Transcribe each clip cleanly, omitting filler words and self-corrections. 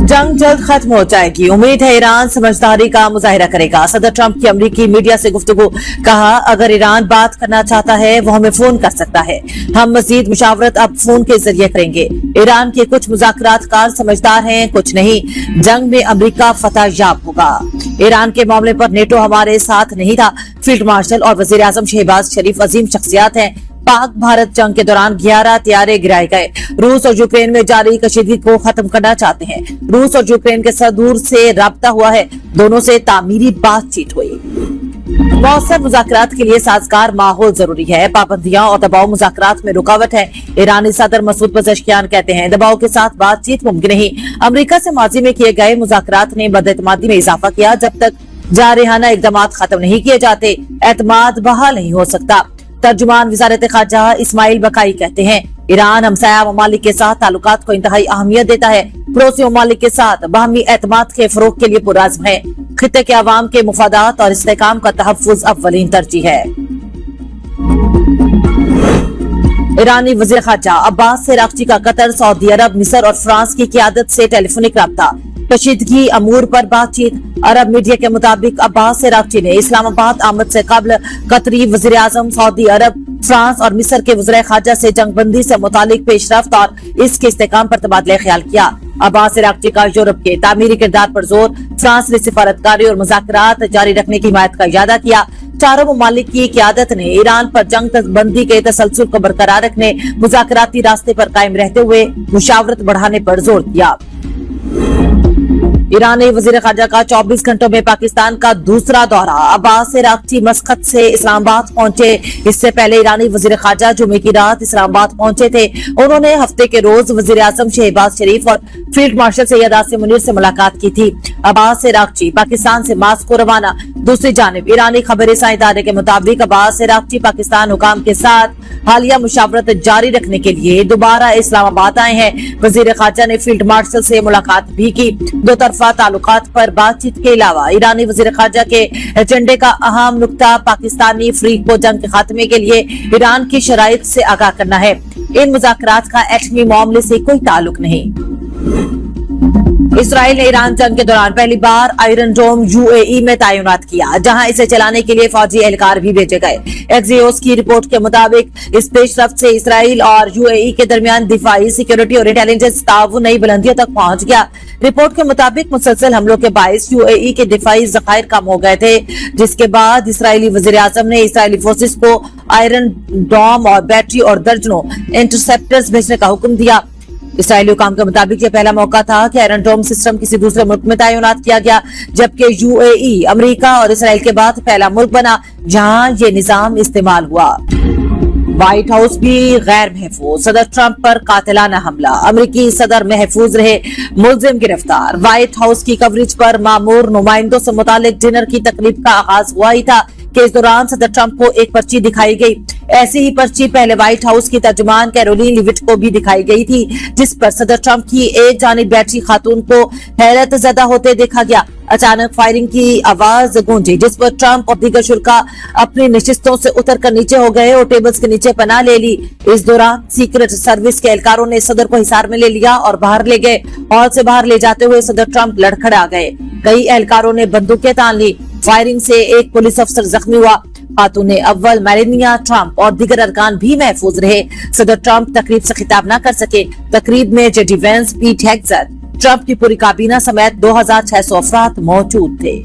जंग जल्द खत्म हो जाएगी। उम्मीद है ईरान समझदारी का मुजाहिरा करेगा। सदर ट्रंप की अमरीकी मीडिया से गुफ्तगू। कहा, अगर ईरान बात करना चाहता है वो हमें फोन कर सकता है। हम मजीद मुशावरत अब फोन के जरिए करेंगे। ईरान के कुछ मुज़ाकरातकार समझदार हैं, कुछ नहीं। जंग में अमरीका फतह याब होगा। ईरान के मामले पर नेटो हमारे साथ नहीं था। फील्ड मार्शल और वजीर आजम शहबाज शरीफ अजीम शख्सियात हैं। पाक भारत जंग के दौरान 11 तैयारे गिराए गए। रूस और यूक्रेन में जारी कशीदगी को खत्म करना चाहते हैं। रूस और यूक्रेन के साथ दूर से राब्ता हुआ है। दोनों से तामीरी बातचीत हुई। मौसर मुज़ाकरात के लिए साजगार माहौल जरूरी है। पाबंदियां और दबाव मुज़ाकरात में रुकावट है। ईरानी सदर मसूद पज़ेश्कियान कहते हैं, दबाव के साथ बातचीत मुमकिन नहीं। अमरीका से माजी में किए गए मुज़ाकरात ने बदएतमादी में इजाफा किया। जब तक जारहाना इक़दामात खत्म नहीं किए जाते, एतमाद बहाल नहीं हो सकता। तर्जुमान वज़ारत ख़ारजा इस्माइल बकाई कहते हैं, ईरान हमसाया ममालिक के साथ ताल्लुकात को इंतहाई अहमियत देता है। पड़ोसी ममालिक के साथ बाहमी एतमाद के फरोग के लिए पुरअज़्म है। खित्ते के अवाम के मुफादात और इस्तेहकाम का तहफ़्फ़ुज़ अव्वलीन तरजीह है। ईरानी वज़ीर ख़ारजा अब्बास अराग़ची का कतर, सऊदी अरब, मिस्र और फ्रांस की क़यादत से टेलीफोनिक राब्ता। कशीदगी अमूर पर बातचीत। अरब मीडिया के मुताबिक अब्बास अराग़ची ने इस्लामाबाद आमद से कबल कतरी वज़ीर आज़म, सऊदी अरब, फ्रांस और मिस्र के वज़ीर ख़ारजा से जंगबंदी से मुतालिक पेशरफ्त और इसके इस्तेहकाम पर तबादला ख्याल किया। अब्बास अराग़ची का यूरोप के तामीरी किरदार पर जोर। फ्रांस ने सिफारतकारी और मुज़ाकरात जारी रखने की हिमायत का इजादा किया। चारों ममालिक की क़यादत ने ईरान पर जंग बंदी के तसलसल को बरकरार रखने, मुज़ाकराती रास्ते पर कायम रहते हुए मुशावरत बढ़ाने पर जोर दिया। ईरानी वज़ीर ख़ारजा का 24 घंटों में पाकिस्तान का दूसरा दौरा। अब्बास अराग़ची मस्कत से इस्लामाबाद पहुंचे। इससे पहले ईरानी वज़ीर ख़ारजा जुमे की रात इस्लामाबाद पहुंचे थे। उन्होंने हफ्ते के रोज वज़ीर आज़म शहबाज शरीफ और फील्ड मार्शल सैयद आसिम मुनीर से मुलाकात की थी। अब्बास अराग़ची पाकिस्तान से मास्को रवाना। दूसरी जानिब ईरानी खबर रसाई इदारे के मुताबिक अब्बास अराग़ची पाकिस्तान हुकाम के साथ हालिया मुशावरत जारी रखने के लिए दोबारा इस्लामाबाद आए हैं। वज़ीर ख़ारजा ने फील्ड मार्शल से मुलाकात भी की। दो तरफा ताल्लुकात पर बातचीत के अलावा ईरानी वज़ीर ख़ारजा के एजेंडे का अहम नुक्ता पाकिस्तानी फ़रीक को जंग के खात्मे के लिए ईरान की शराइत से आगाह करना है। इन मुज़ाकरात का एटमी मामले से कोई ताल्लुक नहीं। इसराइल ने ईरान जंग के दौरान पहली बार आयरन डोम यूएई में तैनात किया, जहां इसे चलाने के लिए फौजी एहलकार भी भेजे गए। एक्सियोस की रिपोर्ट के मुताबिक इस पेशरफ्त से इसराइल और यूएई के दरमियान दिफाई, सिक्योरिटी और इंटेलिजेंस ताउन नई बुलंदियों तक पहुंच गया। रिपोर्ट के मुताबिक मुसलसल हमलों के बायस यूएई के दिफाई ज़खायर कम हो गए थे, जिसके बाद इसराइली वज़ीर आज़म ने इसराइली फोर्सेस को आयरन डोम और बैटरी और दर्जनों इंटरसेप्टर्स भेजने का हुक्म दिया। इसराइली हुकाम के मुताबिक यह पहला मौका था कि आयरन डोम सिस्टम किसी दूसरे मुल्क में तैनात किया गया, जबकि यूएई अमेरिका और इसराइल के बाद पहला मुल्क बना जहां ये निजाम इस्तेमाल हुआ। व्हाइट हाउस भी गैर महफूज। सदर ट्रंप पर कातिलाना हमला। अमेरिकी सदर महफूज रहे, मुल्जिम गिरफ्तार। व्हाइट हाउस की कवरेज पर मामूर नुमाइंदों से मुतालिक डिनर की तकरीब का आगाज हुआ ही था कि इस दौरान सदर ट्रंप को एक पर्ची दिखाई गई। ऐसी ही पर्ची पहले व्हाइट हाउस की तर्जुमान कैरोलिन लिविट को भी दिखाई गई थी, जिस पर सदर ट्रंप की एक जानिब बैठी खातून को हैरत ज़दा होते देखा गया। अचानक फायरिंग की आवाज गूंजी, जिस पर ट्रंप और दीगर शुरा अपनी नशिस्तों से उतर कर नीचे हो गए और टेबल्स के नीचे पनाह ले ली। इस दौरान सीक्रेट सर्विस के एहलकारों ने सदर को हिसार में ले लिया और बाहर ले गए। हॉल से बाहर ले जाते हुए सदर ट्रंप लड़खड़ा गए। कई एहलकारों ने बंदूकें तान ली। फायरिंग से एक पुलिस अफसर जख्मी हुआ। खातून अव्वल मेलानिया ट्रंप और दीगर अरकान भी महफूज रहे। सदर ट्रंप तकरीब से खिताब न कर सके। तकरीब में जेडी वेंस, पीट हेग्सेथ, ट्रंप की पूरी काबीना समेत 2600 अफराद मौजूद थे।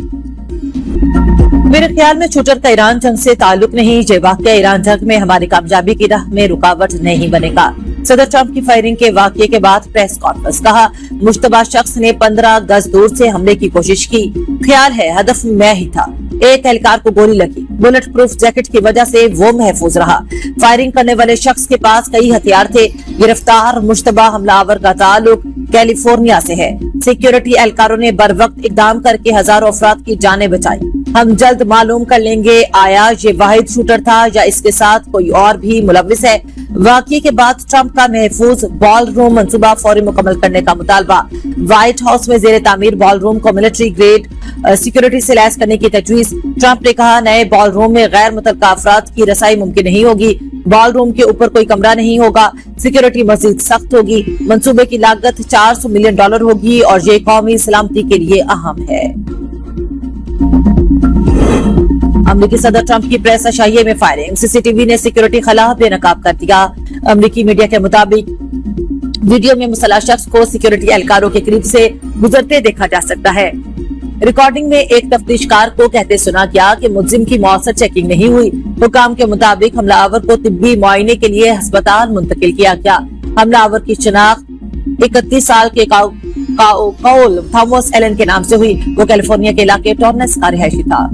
मेरे ख्याल में शूटर का ईरान जंग से ताल्लुक नहीं। ये वाकया ईरान जंग में हमारी कामयाबी की राह में रुकावट नहीं बनेगा। सदर ट्रंप की फायरिंग के वाकये के बाद प्रेस कॉन्फ्रेंस। कहा, मुश्तबा शख्स ने 15 गज दूर से हमले की कोशिश की। ख्याल है हदफ मैं ही था। एक एहलकार को गोली लगी। बुलेट प्रूफ जैकेट की वजह से वो महफूज रहा। फायरिंग करने वाले शख्स के पास कई हथियार थे। गिरफ्तार मुश्तबा हमलावर का ताल्लुक कैलिफोर्निया से है। सिक्योरिटी एहलकारों ने बर वक्त इकदाम करके हजारों अफराद की जानें बचाई। हम जल्द मालूम कर लेंगे आया ये वाहिद शूटर था या इसके साथ कोई और भी मुलविस है। वाकये के बाद ट्रंप का महफूज बॉल रूम मंसूबा फौरी मुकम्मल करने का मुतालबा। व्हाइट हाउस में जेर तामीर बॉल रूम को मिलिट्री ग्रेड सिक्योरिटी से लैस करने की तजवीज। ट्रंप ने कहा, नए बॉल रूम में गैर मुतल्लका अफराद की रसाई मुमकिन नहीं होगी। बॉल रूम के ऊपर कोई कमरा नहीं होगा, सिक्योरिटी मजीद सख्त होगी, मंसूबे की लागत $400 मिलियन होगी और ये कौमी सलामती के लिए अहम है। अमेरिकी सदर ट्रंप की प्रेस अशाइये में फायरिंग, सीसीटीवी ने सिक्योरिटी खला बेनकाब कर दिया। अमेरिकी मीडिया के मुताबिक वीडियो में मुसल्लह शख्स को सिक्योरिटी एहलकारों के करीब से गुजरते देखा जा सकता है। रिकॉर्डिंग में एक तफ्तीशकार को कहते सुना गया कि मुलजिम की मौसर चेकिंग नहीं हुई। हुकाम के मुताबिक हमलावर को तिब्बी मुआयने के लिए अस्पताल मुंतकिल किया गया। हमलावर की शनाख्त 31 साल के कौल थॉमस एलन के नाम से हुई। वो कैलिफोर्निया के इलाके टॉर्नेस का रिहायशी था।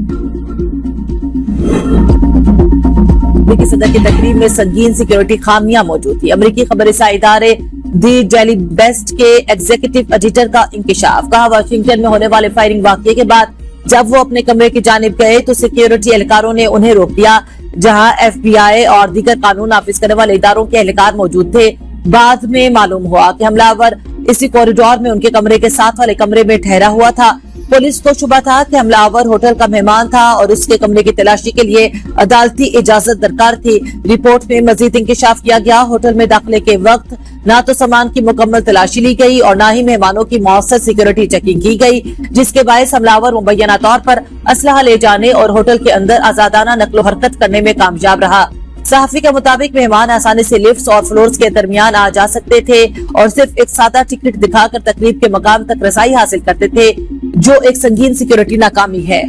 अमेरिकी सदर की तकरीब में संगीन सिक्योरिटी खामियां मौजूद थी। अमेरिकी खबरसां इदारे दी डेली बेस्ट के एग्जीक्यूटिव एडिटर का इंकशाफ, कहा वाशिंगटन में होने वाले फायरिंग वाकये के बाद जब वो अपने कमरे की जानिब गए तो सिक्योरिटी एहलकारों ने उन्हें रोक दिया, जहां FBI और दीगर कानून नाफिज करने वाले इदारों के एहलकार मौजूद थे। बाद में मालूम हुआ कि हमलावर इसी कॉरिडोर में उनके कमरे के साथ वाले कमरे में ठहरा हुआ था। पुलिस को शुबा था कि हमलावर होटल का मेहमान था और उसके कमरे की तलाशी के लिए अदालती इजाजत दरकार थी। रिपोर्ट में मजीद इंकशाफ किया गया, होटल में दाखिले के वक्त न तो सामान की मुकम्मल तलाशी ली गई और न ही मेहमानों की मौसर सिक्योरिटी चेकिंग की गई, जिसके बायस हमलावर मुबैना तौर पर असलहा ले जाने और होटल के अंदर आजादाना नकलो हरकत करने में कामयाब रहा। सहाफी के मुताबिक मेहमान आसानी से लिफ्ट्स और फ्लोर्स के दरमियान आ जा सकते थे और सिर्फ एक सादा टिकट दिखाकर तकरीब के मकाम तक रसाई हासिल करते थे, जो एक संगीन सिक्योरिटी नाकामी है।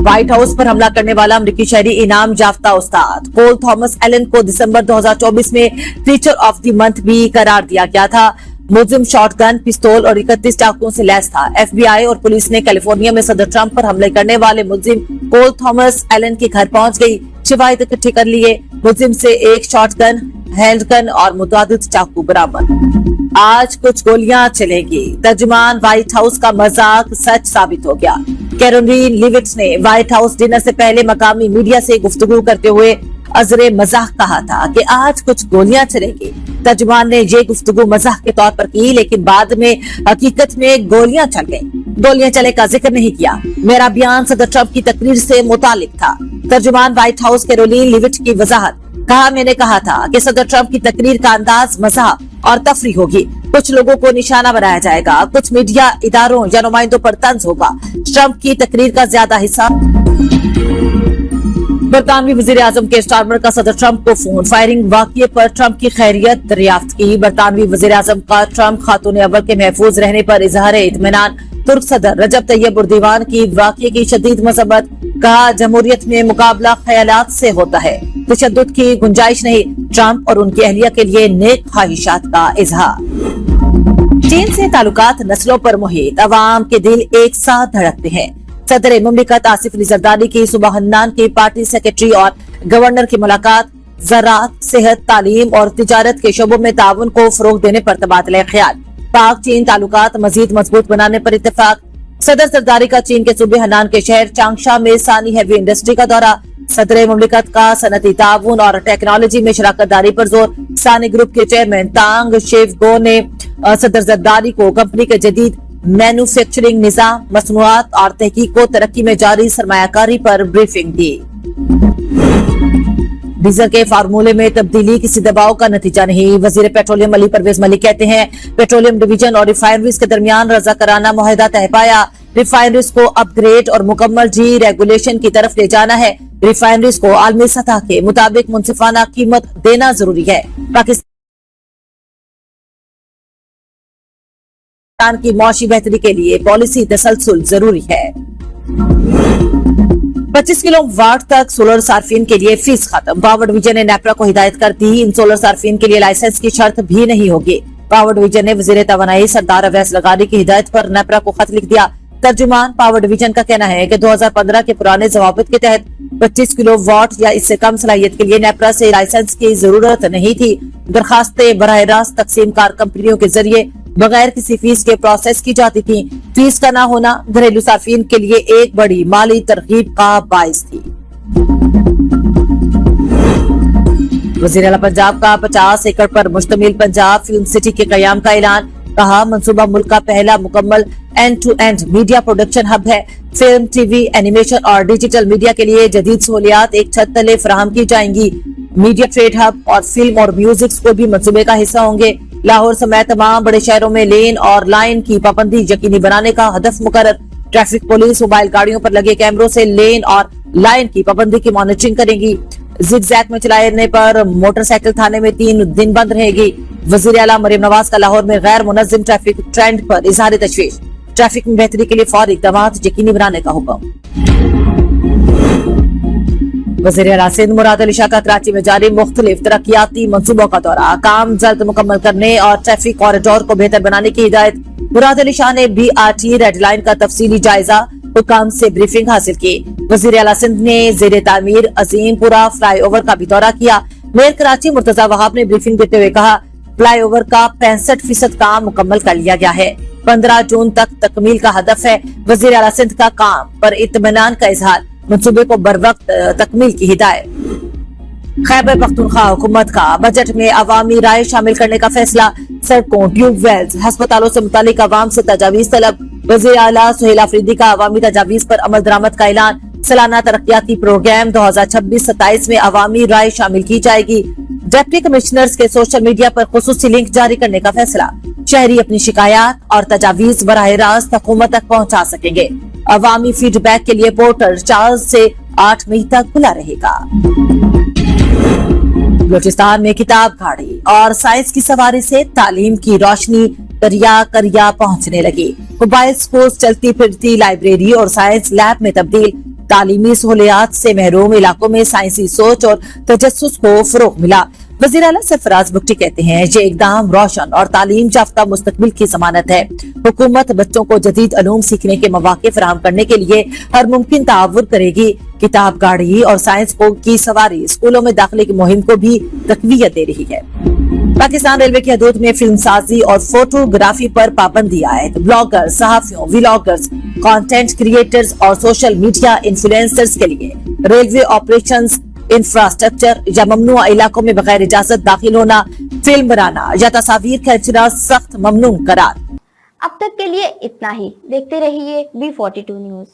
व्हाइट हाउस पर हमला करने वाला अमेरिकी शहरी इनाम याफ्ता उस्ताद कोल थॉमस एलन को दिसंबर 2024 में टीचर ऑफ द मंथ भी करार दिया गया था। मुलजिम शॉटगन, पिस्तौल और 31 चाकुओं से लैस था। FBI और पुलिस ने कैलिफोर्निया में सदर ट्रंप पर हमले करने वाले मुलजिम कोल थॉमस एलन के घर पहुंच गई, शवाहिद इकट्ठे कर लिए। मुलजिम से एक शॉटगन, हैंडगन और मुतअद्दिद चाकू बरामद। आज कुछ गोलियां चलेंगी, तर्जुमान व्हाइट हाउस का मजाक सच साबित हो गया। कैरोलिन लिविट्स ने व्हाइट हाउस डिनर से पहले मकामी मीडिया से गुफ्तगू करते हुए अजरे मजाक कहा था कि आज कुछ गोलियां चलेंगी। तर्जुमान ने ये गुफ्तगू मजाक के तौर पर की, लेकिन बाद में हकीकत में गोलियां चल गई। गोलियां चले का जिक्र नहीं किया। मेरा बयान सदर ट्रंप की तकरीर से मुतालिक था। तर्जुमान व्हाइट हाउस कैरोलिन लिविट की वजाहत, कहा मैंने कहा था कि सदर ट्रंप की तकरीर का अंदाज मज़ाह और तफरी होगी। कुछ लोगों को निशाना बनाया जाएगा, कुछ मीडिया इदारों या नुमाइंदों पर तंज होगा। ट्रंप की तकरीर का ज्यादा हिस्सा। बरतानवी वजीर आजम के स्टारमर का सदर ट्रंप को फोन, फायरिंग वाकये पर ट्रंप की खैरियत दरियाफ्त की। बरतानवी वजीर आजम का ट्रंप खातून अव्वल के महफूज रहने पर इजहार इत्मीनान। तुर्क सदर रजब तैयब उर्दीवान की वाकये की शदीद मसब्बत, कहा जमहूरियत में मुकाबला ख्यालात से होता है, तशद्दुद की गुंजाइश नहीं। ट्रंप और उनकी अहलिया के लिए नेक ख्वाहिशात का इजहार। चीन से ताल्लुकात नस्लों पर मुहित, अवाम के दिल एक साथ धड़कते हैं। सदर मुमलिकत आसिफ अली जरदारी की सुबह हन्नान की पार्टी सेक्रेटरी और गवर्नर की मुलाकात। ज़राअत, सेहत, तालीम और तिजारत के शोबों में ताउन को फरोग देने पर तबादला ख्याल। पाक चीन ताल्लुकात मजीद मजबूत बनाने पर इत्तेफाक। सदर जरदारी का चीन के सूबे हन्नान के शहर चांगशा में सानी हैवी इंडस्ट्री का दौरा। सदर मुमलिकत का सनती ताउन और टेक्नोलॉजी में शराकत दारी पर जोर। सानी ग्रुप के चेयरमैन तांग शेवगो ने सदर जरदारी को कंपनी के जदीद मैन्युफैक्चरिंग निजाम, मसनूआत और तहकीक को तरक्की में जारी सरमायाकारी पर ब्रीफिंग दी। डीजल के फार्मूले में तब्दीली किसी दबाव का नतीजा नहीं। वजीर पेट्रोलियम अली परवेज मलिक कहते हैं पेट्रोलियम डिवीजन और रिफाइनरीज के दरमियान रजाकाराना मुआहदा तय पाया। रिफाइनरीज को अपग्रेड और मुकम्मल जी रेगुलेशन की तरफ ले जाना है। रिफाइनरीज को आलमी सतह के मुताबिक मुनसिफाना कीमत देना जरूरी है। पाकिस्तान की मौशी बेहतरी के लिए पॉलिसी तसलसल जरूरी है। 25 किलोवाट तक सोलर सार्फिन के लिए फीस खत्म। पावर डिवीजन ने नेपरा को हिदायत कर दी, इन सोलर सार्फिन के लिए लाइसेंस की शर्त भी नहीं होगी। पावर डिवीजन ने वजीर तवानाई सरदार अवैस लगारी की हिदायत पर नेपरा को खत लिख दिया। तर्जुमान पावर डिवीजन का कहना है कि 2015 के पुराने जवाबित के तहत 25 किलोवाट या इससे कम सलाहियत के लिए नेपरा से लाइसेंस की जरूरत नहीं थी। दरखास्तें बराह रास्त तकसीम कार कंपनियों के जरिए बगैर किसी फीस के प्रोसेस की जाती थी। फीस का ना होना घरेलू सार्फिन के लिए एक बड़ी माली तरगीब का बाइस थी। वज़ीर आला पंजाब का 50 एकड़ पर मुश्तमिल पंजाब फिल्म सिटी के कयाम का ऐलान। कहा मंसूबा मुल्क का पहला मुकम्मल end to end media production hub है। फिल्म, टीवी, एनिमेशन और डिजिटल मीडिया के लिए जदीद सहूलियात एक छत तले फराहम की जाएंगी। मीडिया ट्रेड हब और फिल्म और म्यूजिक स्कूल भी मंसूबे का हिस्सा होंगे। लाहौर समेत तमाम बड़े शहरों में लेन और लाइन की पाबंदी यकीनी बनाने का हदफ मुकर्रर। ट्रैफिक पुलिस मोबाइल गाड़ियों पर लगे कैमरों से लेन और लाइन की पाबंदी की मॉनिटरिंग करेगी। जिगजैग में चलाने पर मोटरसाइकिल थाने में 3 दिन बंद रहेगी। वजीर आला मरियम नवाज का लाहौर में गैर मुनज़्ज़म ट्रैफिक ट्रेंड पर इजहार तशवीश। ट्रैफिक में बेहतरी के लिए फौरी इक़दाम यकीनी बनाने का हुक्म। वज़ीर आला सिंध मुराद अली शाह का कराची में जारी मुख्तलिफ तरक्याती मंसूबों का दौरा। काम जल्द मुकम्मल करने और ट्रैफिक कॉरिडोर को बेहतर बनाने की हिदायत। मुराद अली शाह ने BRT रेड लाइन का तफसीली जायजा, हुकाम से ब्रीफिंग हासिल की। वज़ीर आला सिंध ने ज़ेरे तामीर अजीमपुरा फ्लाईओवर का भी दौरा किया। मेयर कराची मुर्तजा वहाब ने ब्रीफिंग देते हुए कहा फ्लाईओवर का 65% काम मुकम्मल कर लिया गया है। 15 जून तक तकमील का हदफ है। वज़ीर आला सिंध का काम पर इत्मीनान का इजहार, मंसूबे को बरवक्त तकमील की हिदायत। खैबर पख्तूनख्वा हुकूमत का बजट में अवामी राय शामिल करने का फैसला। सड़कों, ट्यूबवेल्स, हस्पतालों से मुतालिक अवाम से तजावीज तलब। वज़ीर आला सुहेल अफरीदी का अवामी तजावीज पर अमल दरामद का ऐलान। सालाना तरक्याती प्रोग्राम 2026-27 में अवामी राय शामिल की जाएगी। डिप्टी कमिश्नर्स के सोशल मीडिया पर खुसूसी लिंक जारी करने का फैसला। शहरी अपनी शिकायत और तजावीज बराह रास्त हुकूमत तक पहुँचा सकेंगे। अवामी फीडबैक के लिए पोर्टल 4 से 8 मई तक खुला रहेगा। बलूचिस्तान में किताब गाड़ी और साइंस की सवारी से तालीम की रोशनी करिया करिया पहुंचने लगी। मोबाइल स्कूल चलती फिरती लाइब्रेरी और साइंस लैब में तब्दील। तालीमी सहूलियात से महरूम इलाकों में साइंसी सोच और तजस्सुस को फरोग मिला। वज़ीर आला सरफराज बुगटी कहते हैं ये इकदाम रोशन और तालीम याफ्ता मुस्तकबिल की जमानत है। हुकूमत बच्चों को जदीद अलूम सीखने के मौके फराहम करने के लिए हर मुमकिन ताउन करेगी। किताब गाड़ी और साइंस की सवारी स्कूलों में दाखिले की मुहिम को भी तकवीत दे रही है। पाकिस्तान रेलवे की हदूद में फिल्म साजी और फोटोग्राफी पर पाबंदी आयद। ब्लॉगर्स, सहाफियों, व्लॉगर्स, कंटेंट क्रिएटर्स और सोशल मीडिया इन्फ्लुएंसर्स के लिए रेलवे ऑपरेशंस इंफ्रास्ट्रक्चर या ममनुआ इलाकों में बगैर इजाजत दाखिल होना, फिल्म बनाना या तस्वीर खींचना सख्त ममनू करार। अब तक के लिए इतना ही। देखते रहिए B42 न्यूज।